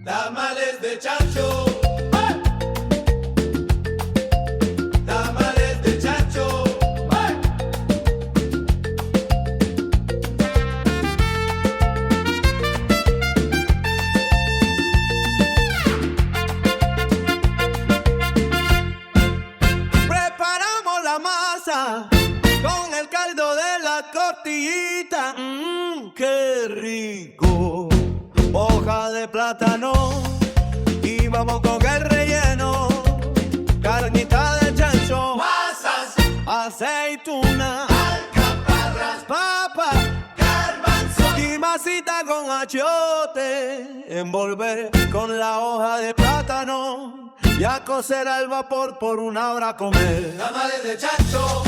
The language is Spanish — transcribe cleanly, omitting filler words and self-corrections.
Tamales de chancho. Tamales de chancho. Preparamos la masa con el caldo de la costillita. ¡Qué rico! Hoja de plátano y vamos con el relleno. Carnita de chancho, pasas, aceituna, alcaparras, papa, garbanzo y masita con achiote. Envolver con la hoja de plátano y a cocer al vapor por 1 hora comer. Tamales de chancho.